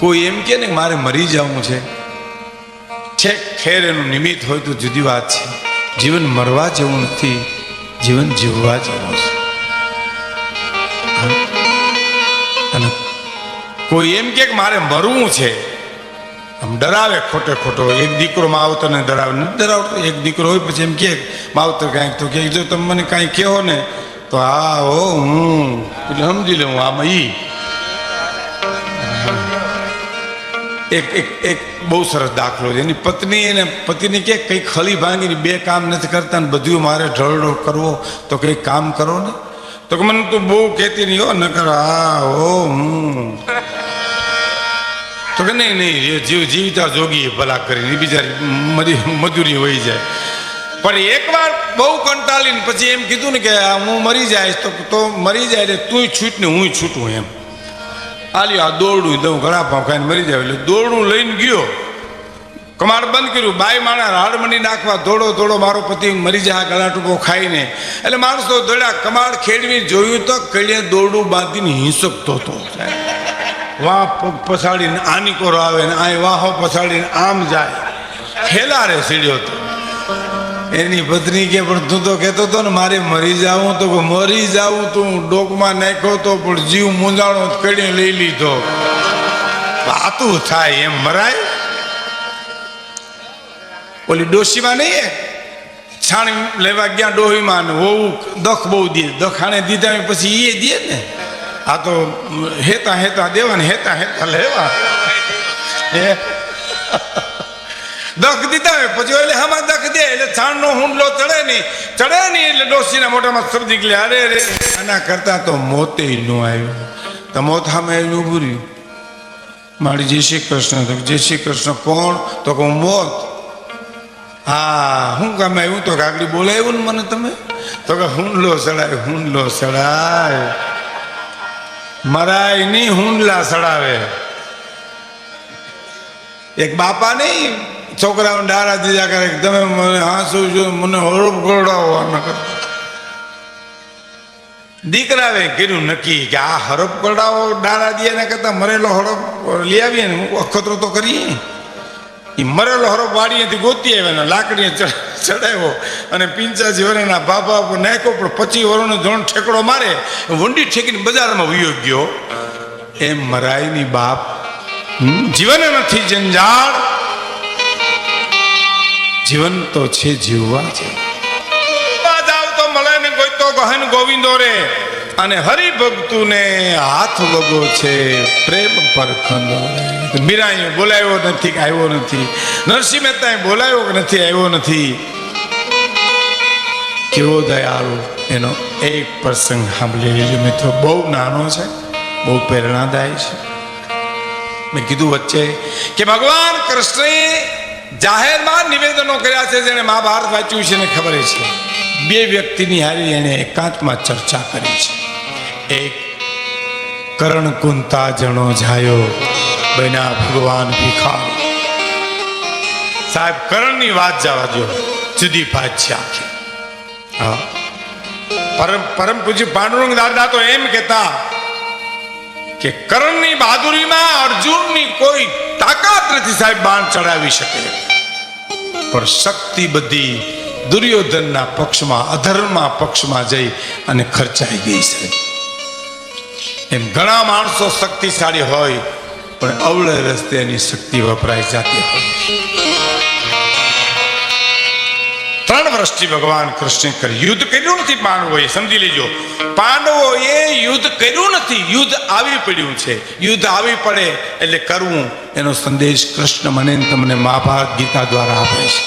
કોઈ એમ કે ને મારે મરી જવું છે, છેક ખેર એનું નિમિત્ત હોય તો જુદી વાત છે. જીવન મરવા જેવું નથી, જીવન જીવવા જેવું છે. અને કોઈ એમ કે મારે મરવું છે, આમ ડરાવે ખોટે ખોટો. એક દીકરો માવતરને ડરાવે, નથી ડરાવતો. એક દીકરો હોય પછી એમ કે માવતર કાંઈક તો કે જો તમે મને કાંઈ કહો ને તો હા હો હું એટલે સમજી લઉં આમાં ઈ. એક બહુ સરસ દાખલો છે. એની પત્ની એને પતિને કે કંઈક ખલી ભાંગીને બે કામ નથી કરતા ને બધું મારે ઢળડો કરવો તો કંઈક કામ કરો ને. તો કે મને તું બહુ કહેતી નહીં હો, ન કરો હા હો હું. તો કે નહીં નહીં જીવતા જોગી ભલા કરીને બિચારી મજૂરી વહી જાય. પણ એકવાર બહુ કંટાળીને પછી એમ કીધું ને કે હું મરી જઈશ તો મરી જાય એટલે તું છૂટ ને હું છૂટું એમ. આલ્યો આ દોરડું દઉં ઘણા પાવ ખાઈને મરી જાય એટલે દોરડું લઈને ગયો, કમાડ બંધ કર્યું. બાઈ માણા હાડમંડી નાખવા દોડો દોડો મારો પતિ મરી જાય ગળા ટૂંકો ખાઈને. એટલે માણસો દોડ્યા, કમાડ ખેડવી જોયું તો કડીએ દોરડું બાંધીને હિંસકતો હતો. વાહ પગ પછાડીને આની કોરો આવે ને આ વાહો પછાડીને આમ જાય, ખેલારે સીડ્યો હતો. એની પત્ની કે પણ તું તો કહેતો હતો ને મારે મરી જાવું, તો મરી જાવું તું ડોકમાં નાખ્યો તો પણ જીવ મૂંઝાણો કડીએ લઈ લીધો. વાતું થાય એમ મરાય. ઓલી ડોશીમાં નહીં છાણી લેવા ગયા ડોહીમાં ને હોવું દખ બહુ દે, દખાણે દીધા પછી એ દે ને. આ તો હેતા હેતા દેવા ને હેતા હેતા લેવા. દખ દીધા હોય પછી એટલે હમણાં દખ દે એટલે છાણનો હુંડલો ચડે નહીં એટલે ડોશીના મોઢામાં શબ્દ નીકળે અરે રે આના કરતા તો મોતે ન આવ્યો. તો મોત સામે આવ્યું ઉભું રહ્યું. મારી જય શ્રી કૃષ્ણ. તો જય શ્રી કૃષ્ણ કોણ? તો કહું મોત. હા હું કામ આવ્યું? તો આગળ બોલાવ્યું ને મને તમે. તો કે હુંડલો ચડાય હુંડલો ચડાય. મરાય નહીં હુંડલા ચડાવે. એક બાપા નહીં છોકરાઓને ડારા દીધા કરે તમે મને હાંસુ જો મને હળપ ગોળાવો ન કરતા. દીકરાએ કર્યું નક્કી કે આ હરપ ગોળાવો ડારા દે ને કરતા મરેલો હરપ લઈ આવીએ ને અખતરો તો કરીએ. એ મરેલો હરપ વાડીએથી ગોતી આવ્યા ને લાકડીએ ચડાવ્યો અને 85 વર્ષના બાપા ઉપર નાખ્યો. પણ 25 વર્ષનો જોણ ઠેકડો મારે વંડી ઠેકીને બજારમાં વયો ગયો. એમ મરાય ની બાપ. જીવન નથી જંજાળ, જીવન તો છે જીવવા છે. જાવ તો મળે ને કોઈ તો ગહન ગોવિંદો રે. અને હરિભક્તુને હાથ વગો છે પ્રેમ પર ખંડો રે. મીરાએ બોલાવ્યો નથી કે આવ્યો નથી, નરસિંહ મહેતાએ બોલાવ્યો કે નથી આવ્યો નથી. કેવો દયાળુ. એનો એક પ્રસંગ સાંભળી લેજો મિત્રો, બહુ નાનો છે, બહુ પ્રેરણાદાયી છે. મેં કીધું વચ્ચે કે ભગવાન કૃષ્ણએ જાહેરમાં નિવેદનો કર્યા છે. જેને મહાભારત વાંચ્યું છે ને ખબર છે. બે વ્યક્તિની હારી એને એકાંતમાં ચર્ચા કરી છે. એક કરણ કુંતા જણો જાયો બન્યા ભગવાન ભિખારી. સાહેબ કરણની વાત જવા દો, જુદી વાત છે આખી. હા પરમ પૂજ્ય પાંડુરંગ દાદા તો એમ કહેતા કે કરણની બહાદુરીમાં અર્જુનની કોઈ તાકાત નથી સાહેબ બાણ ચડાવી શકે. પણ શક્તિ બધી દુર્યોધનના પક્ષમાં અધર્મના પક્ષમાં જઈ અને ખર્ચાઈ ગઈ છે. એમ ઘણા માણસો શક્તિશાળી હોય પણ અવળે રસ્તે એની શક્તિ વપરાઈ જતી હોય. 3 વર્ષથી ભગવાન કૃષ્ણે કરી યુદ્ધ કર્યું નથી પાંડવોએ. સમજી લેજો, પાંડવોએ યુદ્ધ કર્યું નથી, યુદ્ધ આવી પડ્યું છે. યુદ્ધ આવી પડે એટલે કરવું. એનો સંદેશ કૃષ્ણ મને તમને મહાભારત ગીતા દ્વારા આપે છે.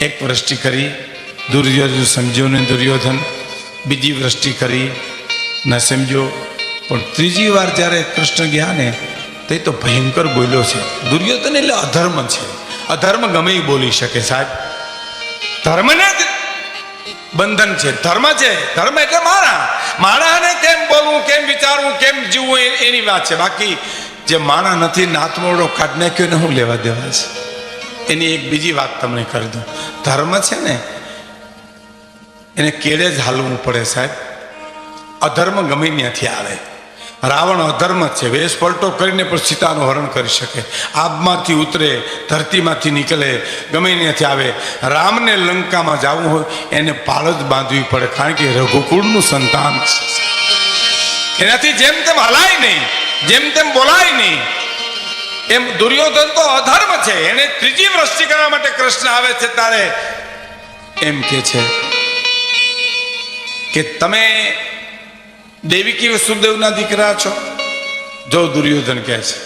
એક વૃષ્ટિ કરી દુર્યોધન સમજ્યો ને દુર્યોધન, બીજી વૃષ્ટિ કરી ન સમજ્યો. પણ ત્રીજી વાર જ્યારે કૃષ્ણ ગયા ને તો ભયંકર બોલ્યો છે. દુર્યોધન એટલે અધર્મ છે. અધર્મ ગમે એ બોલી શકે સાહેબ. ધર્મને જ બંધન છે. ધર્મ છે, ધર્મ એટલે માણાને કેમ બોલવું, કેમ વિચારવું, કેમ જીવવું એની વાત છે. બાકી જે માણા નથી નાથમોડો કાઢ નાખ્યો ને હું લેવા દેવા છે. એની એક બીજી વાત તમને કરી દઉં. ધર્મ છે ને એને કેળે જ હાલવું પડે સાહેબ. અધર્મ ગમે ત્યાંથી આવે. રાવણ અધર્મ છે, વેશ પલટો કરીને પણ સીતાનું હરણ કરી શકે, આબમાંથી ઉતરે, ધરતીમાંથી નીકળે, ગમે ત્યાંથી આવે. રામને લંકામાં જવું હોય એને પાળ જ બાંધવી પડે, કારણ કે રઘુકુળનું સંતાન છે. એનાથી જેમ તેમ હલાય નહીં, જેમ તેમ બોલાય નહીં. એમ દુર્યોધન તો અધર્મ છે, એને ત્રીજી વૃષ્ટિ કરવા માટે કૃષ્ણ આવે છે ત્યારે એમ કે છે કે તમે દેવકી વસુદેવના દીકરા છો? જો દુર્યોધન કહે છે,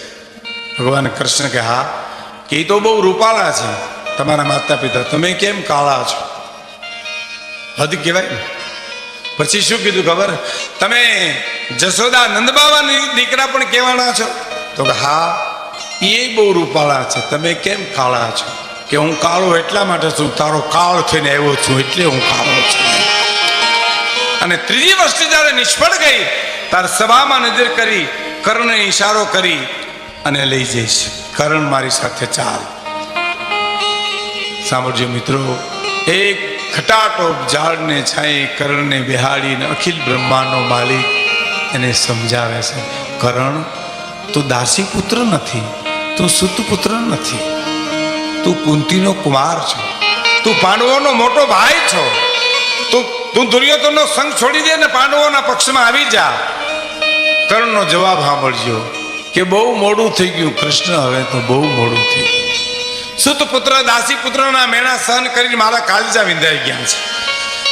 ભગવાન કૃષ્ણ કે હા, કે એ તો બહુ રૂપાળા છે તમારા માતા પિતા, તમે કેમ કાળા છો? હદ કહેવાય. પછી શું કીધું ખબર? તમે જશોદા નંદબાવાની દીકરા પણ કહેવાના છો? તો કે હા, એ બહુ રૂપાળા છે, તમે કેમ કાળા છો? કે હું કાળો એટલા માટે છું, તારો કાળ થઈને આવ્યો છું એટલે હું કાળો છું. અને ત્રીજી વસ્તુ જ્યારે નિષ્ફળ ગઈ ત્યારે સભામાં નજર કરી, કર્ણને ઈશારો કરી અને લઈ જઈશ, કર્ણ મારી સાથે ચાલ. સાંભળજો મિત્રો, એક ખટાટોપ ઝાડને છાંયે કર્ણને બેહાડીને અખિલ બ્રહ્માંડનો માલિક એને સમજાવે છે, કર્ણ તું દાસી પુત્ર નથી, તું સુત પુત્ર નથી, તું કુંતીનો કુમાર છો, તું પાંડવોનો મોટો ભાઈ છો, તું દુર્યોધનનો સંગ છોડી દે ને પાંડવોના પક્ષમાં આવી જા. કર્ણનો જવાબ સાંભળજો કે બહુ મોડું થઈ ગયું કૃષ્ણ, હવે તો બહુ મોડું થઈ ગયું. સુત પુત્ર દાસી પુત્રના મેણા સહન કરીને મારા કાળજા વિંધાઈ ગયા છે.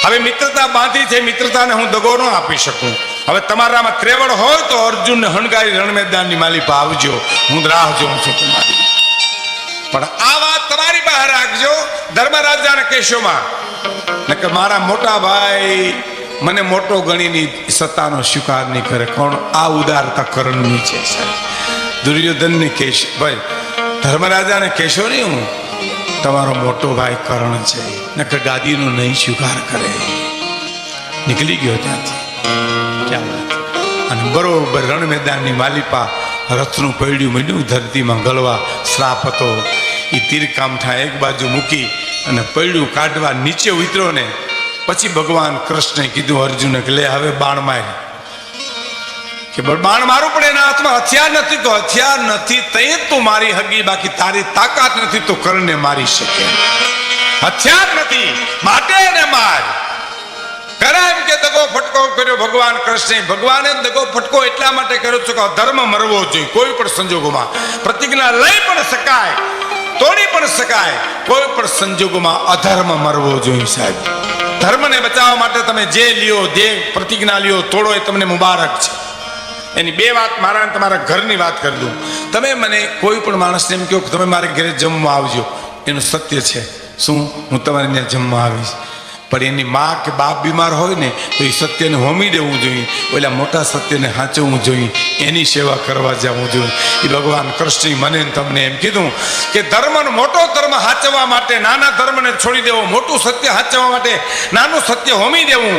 હવે મિત્રતા બાંધી છે, મિત્રતાને હું દગો ન આપી શકું. હવે તમારામાં ત્રેવડ હોય તો અર્જુનને હણગારી રણ મેદાનની માલિપા આવજો, હું રાહ જોઉં છું તમારી. પણ આ વાત તમારી બહાર રાખજો ધર્મરાજાના કેશોમાં, નકર મારા મોટા ભાઈ મને મોટો ગણીની સત્તાનો સ્વીકાર નહીં કરે. કોણ? આ ઉદારતા કર્ણની છે. દુર્યોધનને કેશ ભાઈ, ધર્મરાજાને કહેશો નહીં હું તમારો મોટો ભાઈ કર્ણ છે, નકર ગાદીનો નહીં સ્વીકાર કરે. નીકળી ગયો ત્યાંથી. ક્યાં વાત! અને બરોબર રણ મેદાનની માલિપા રથનું પૈડ્યું મીંડું ધરતીમાં ગળવા, શ્રાપ હતો. એ તીર કામઠા એક બાજુ મૂકી અને પૈડું કાઢવા નીચે ઉતર્યો ને પછી ભગવાન કૃષ્ણે કીધું અર્જુને કે લે હવે બાણ માર. કે બાણ મારું પણ એના હાથમાં હથિયાર નથી, તો હથિયાર નથી તે તું મારી હગી, બાકી તારી તાકાત નથી તો કર્ણને મારી શકે. હથિયાર નથી માટે એને માર. કરે એમ કે દગો ફટકો કર્યો ભગવાન કૃષ્ણે. ભગવાને દગો ફટકો એટલા માટે કર્યો છે કે અધર્મ મરવો જોઈએ કોઈ પણ સંજોગોમાં. પ્રતિજ્ઞા લઈ પણ શકાય, તોડી પણ શકાય, કોઈ પણ સંજોગોમાં અધર્મ મરવો જોઈએ. સાહેબ, ધર્મને બચાવવા માટે તમે જે લ્યો, જે પ્રતિજ્ઞા લ્યો, તોડો એ તમને મુબારક છે. એની બે વાત મારા તમારા ઘરની વાત કરી દઉં. તમે મને કોઈ પણ માણસને એમ કહો કે તમે મારે ઘરે જમવા આવજો, એનું સત્ય છે શું? હું તમારે ત્યાં જમવા આવીશ. પણ એની મા કે બાપ બીમાર હોય ને તો એ સત્યને હોમી દેવું જોઈએ, ઓલા મોટા સત્યને સાચવવું જોઈએ, એની સેવા કરવા જવું જોઈએ. એ ભગવાન કૃષ્ણે મને તમને એમ કીધું કે ધર્મનો મોટો ધર્મ સાચવવા માટે નાના ધર્મને છોડી દેવો, મોટું સત્ય સાચવવા માટે નાનું સત્ય હોમી દેવું.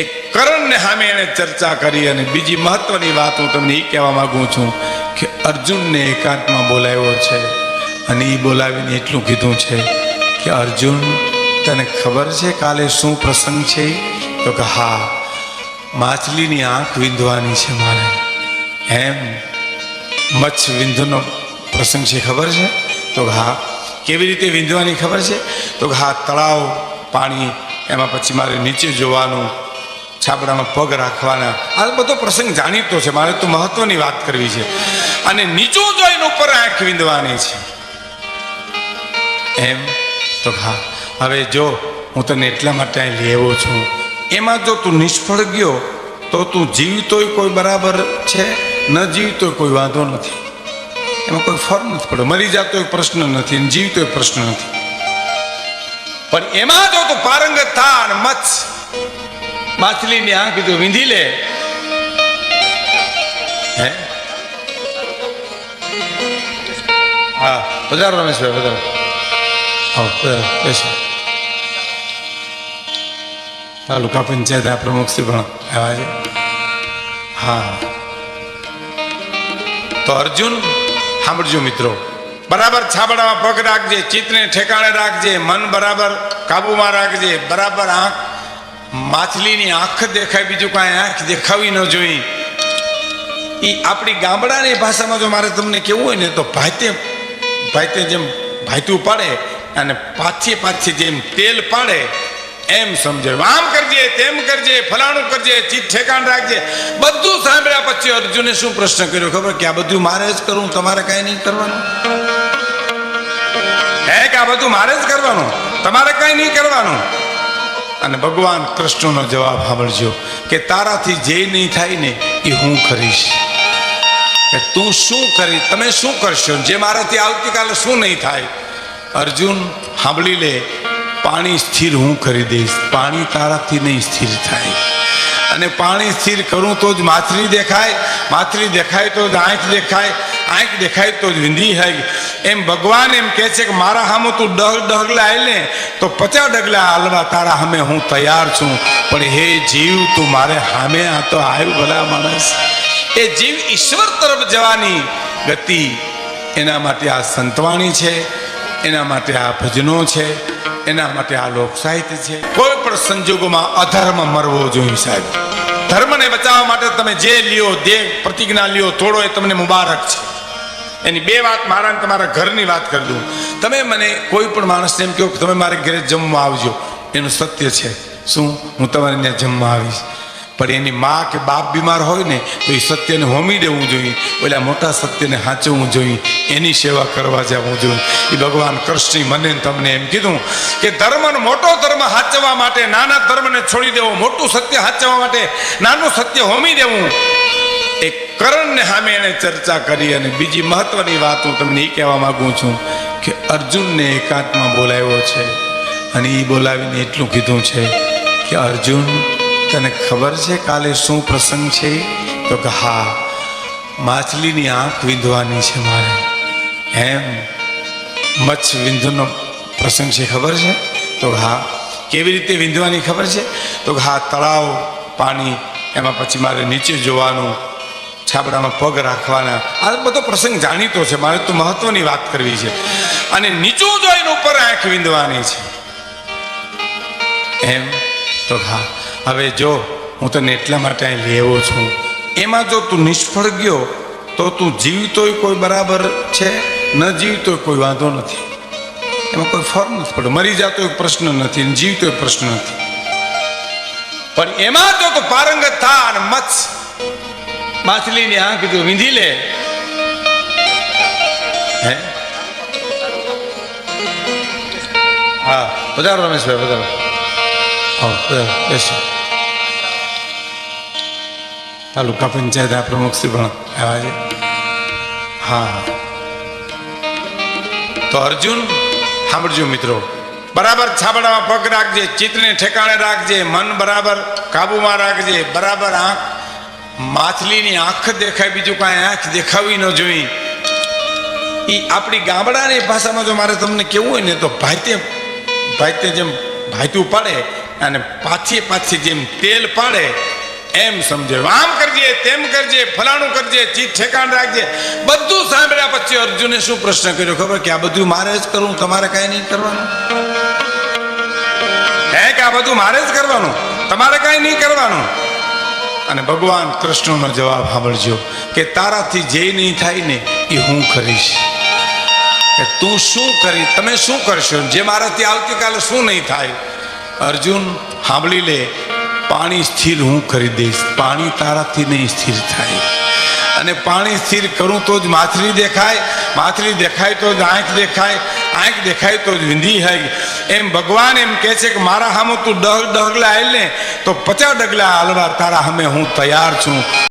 એક કર્ણને સામે એને ચર્ચા કરી. અને બીજી મહત્વની વાત હું તમને એ કહેવા માંગુ છું કે અર્જુનને એકાંતમાં બોલાવ્યો છે અને એ બોલાવીને એટલું કીધું છે કે અર્જુન તને ખબર છે કાલે શું પ્રસંગ છે? તો કે હા, માછલીની આંખ વિંધવાની છે મારે. એમ મચ્છ વિંધનો પ્રસંગ છે, ખબર છે? તો કે હા. કેવી રીતે વિંધવાની ખબર છે? તો કે હા, તળાવ પાણી, એમાં પછી મારે નીચે જોવાનું, છાપડામાં પગ રાખવાના, આ બધો પ્રસંગ જાણીતો છે, મારે તો મહત્વની વાત કરવી છે. અને નીચું જોઈને ઉપર આંખ વિંધવાની છે. એમ? તો હા. હવે જો હું તને એટલા માટે અહીં લેવો છું, એમાં જો તું નિષ્ફળ ગયો તો તું જીવતોય કોઈ બરાબર છે, ન જીવતોય કોઈ વાંધો નથી, એમાં કોઈ ફરક નથી પડે. મરી જતો પ્રશ્ન નથી, જીવતો પ્રશ્ન નથી. પણ એમાં જો તું પારંગત થા અને માછલીની આંખ જો વીંધી લે, હે? હા, પધારો રમેશભાઈ, પધારો. તાલુકા પંચાયત આ પ્રમુખશ્રી પણ આવ્યા છે. હા, તો અર્જુન સાંભળજો મિત્રો, બરાબર છાબડામાં પગ રાખજે, ચિત્તને ઠેકાણે રાખજે, મન બરાબર કાબુમાં રાખજે, બરાબર આંખ, માછલીની આંખ દેખાય, બીજું કાંઈ આંખ દેખાવી ન જોઈ. એ આપણી ગામડાની ભાષામાં જો મારે તમને કહેવું હોય ને તો ભાતે જેમ ભાઈતું પાડે અને પાછી જેમ તેલ પાડે એમ સમજે. આમ કરજે, તેમ કરજે, ફલાણું કરજે, ચીજ ઠેકાણ રાખજે. બધું સાંભળ્યા પછી અર્જુને શું પ્રશ્ન કર્યો ખબર? કે આ બધું મારે જ કરવું, તમારે કઈ નહીં કરવાનું? હે કે આ બધું મારે જ કરવાનું, તમારે કઈ નહીં કરવાનું? અને ભગવાન કૃષ્ણનો જવાબ સાંભળજો કે તારાથી જે નહીં થાય ને એ હું કરીશ. કે તું શું કરી, તમે શું કરશો, જે મારાથી આવતીકાલે શું નહીં થાય. અર્જુન સાંભળી લે, પાણી સ્થિર હું કરી દઈશ, પાણી તારાથી નહીં સ્થિર થાય. અને પાણી સ્થિર કરું તો જ માછલી દેખાય, માછલી દેખાય તો જ આંખ દેખાય, આંખ દેખાય તો જ વિંધી થાય. એમ ભગવાન એમ કહે છે કે મારા સામે તું 10 ડગલા હાલે તો 50 ડગલા હાલવા તારા સામે હું તૈયાર છું. પણ હે જીવ, તું મારે સામે આ તો આવ્યું ભલા માણસ. એ જીવ ઈશ્વર તરફ જવાની ગતિ, એના માટે આ સંતવાણી છે, એના માટે આ ભજનો છે, એના માટે આ લોક સાહિત્ય છે. કોઈ પણ સંજોગોમાં અધર્મ મરવો જોઈએ સાહેબ. ધર્મને બચાવવા માટે તમે જે લ્યો, દેહ પ્રતિજ્ઞા લ્યો, તોડો, એ તમને મુબારક છે. એની બે વાત મારા તમારા ઘરની વાત કરી દઉં. તમે મને કોઈ પણ માણસને એમ કહો કે તમે મારે ઘરે જમવા આવજો, એનું સત્ય છે. શું હું તમારે ત્યાં જમવા આવીશ? પણ એની મા કે બાપ બીમાર હોય ને તો એ સત્યને હોમી દેવું જોઈએ, ઓલા મોટા સત્યને સાચવવું જોઈએ, એની સેવા કરવા જવું જોઈએ. એ ભગવાન કૃષ્ણે મને તમને એમ કીધું કે ધર્મનો મોટો ધર્મ સાચવવા માટે નાના ધર્મને છોડી દેવો, મોટું સત્ય સાચવવા માટે નાનું સત્ય હોમી દેવું. એક કરણને સામે એને ચર્ચા કરી. અને બીજી મહત્વની વાત હું તમને એ કહેવા માગું છું કે અર્જુનને એકાંતમાં બોલાવ્યો છે અને એ બોલાવીને એટલું કીધું છે કે અર્જુન, તને ખબર છે કાલે શું પ્રસંગ છે? તો કે હા, માછલીની આંખ વિંધવાની છે મારે. એમ મચ્છ વિંધનો પ્રસંગ છે, ખબર છે? તો હા. કેવી રીતે વિંધવાની ખબર છે? તો હા, તળાવ, પાણી, એમાં પછી મારે નીચે જોવાનું, છાબડામાં પગ રાખવાના. આ બધો પ્રસંગ જાણીતો છે, મારે તો મહત્વની વાત કરવી છે. અને નીચું જોઈને ઉપર આંખ વિંધવાની છે. એમ તો હા. હવે જો હું તને એટલા માટે અહીં લેવો છું, એમાં જો તું નિષ્ફળ ગયો તો તું જીવતોય કોઈ બરાબર છે, ન જીવતોય કોઈ વાંધો નથી. એમાં કોઈ ફરક નથી પડે. મરી જતો એક પ્રશ્ન નથી, જીવતો એક પ્રશ્ન નથી. પણ એમાં જો તું પારંગત થા અને માછલીની આંખ જો વીંધી લે, હે? હા, વધારો રમેશભાઈ, વધારો. હા, બેસો. તાલુકા પંચાયત આ પ્રમુખ શ્રી પણ આવ્યા છે. હા, તો અર્જુન સાંભળજો મિત્રો, બરાબર છાબડામાં પગ રાખજે, ચિત્તને ઠેકાણે રાખજે, મન બરાબર કાબુમાં રાખજે, બરાબર આંખ, માછલીની આંખ દેખાય, બીજું કાંઈ આંખ દેખાવી ન જોઈ. એ આપણી ગામડાની ભાષામાં જો મારે તમને કહેવું હોય ને તો ભાતે જેમ ભાઈતું પાડે અને પાછી જેમ તેલ પાડે એમ સમજે. આમ કરજે, તેમ કરજે, ફલાણું કરજે, ચીજ ઠેકાણ રાખજે. બધું સાંભળ્યા પછી અર્જુને શું પ્રશ્ન કર્યો ખબર? કે આ બધું મારે જ કરવું, તમારે કઈ નહીં કરવાનું? હે કે આ બધું મારે જ કરવાનું, તમારે કઈ નહીં કરવાનું? અને ભગવાન કૃષ્ણનો જવાબ સાંભળજો કે તારાથી જે નહીં થાય ને એ હું કરીશ. કે તું શું કરી, તમે શું કરશો, જે મારાથી આવતીકાલે શું નહીં થાય. અર્જુન સાંભળી લે, પાણી સ્થિર હું કરી દઈશ, પાણી તારાથી નહીં સ્થિર થાય. અને પાણી સ્થિર કરું તો જ માછલી દેખાય, માછલી દેખાય તો જ આંખ દેખાય, આંખ દેખાય તો જ વિંધી થાય. એમ ભગવાન એમ કહે છે કે મારા સામે તું 10 ડગલા હાલ ને તો 50 ડગલા હાલવા તારા સામે હું તૈયાર છું.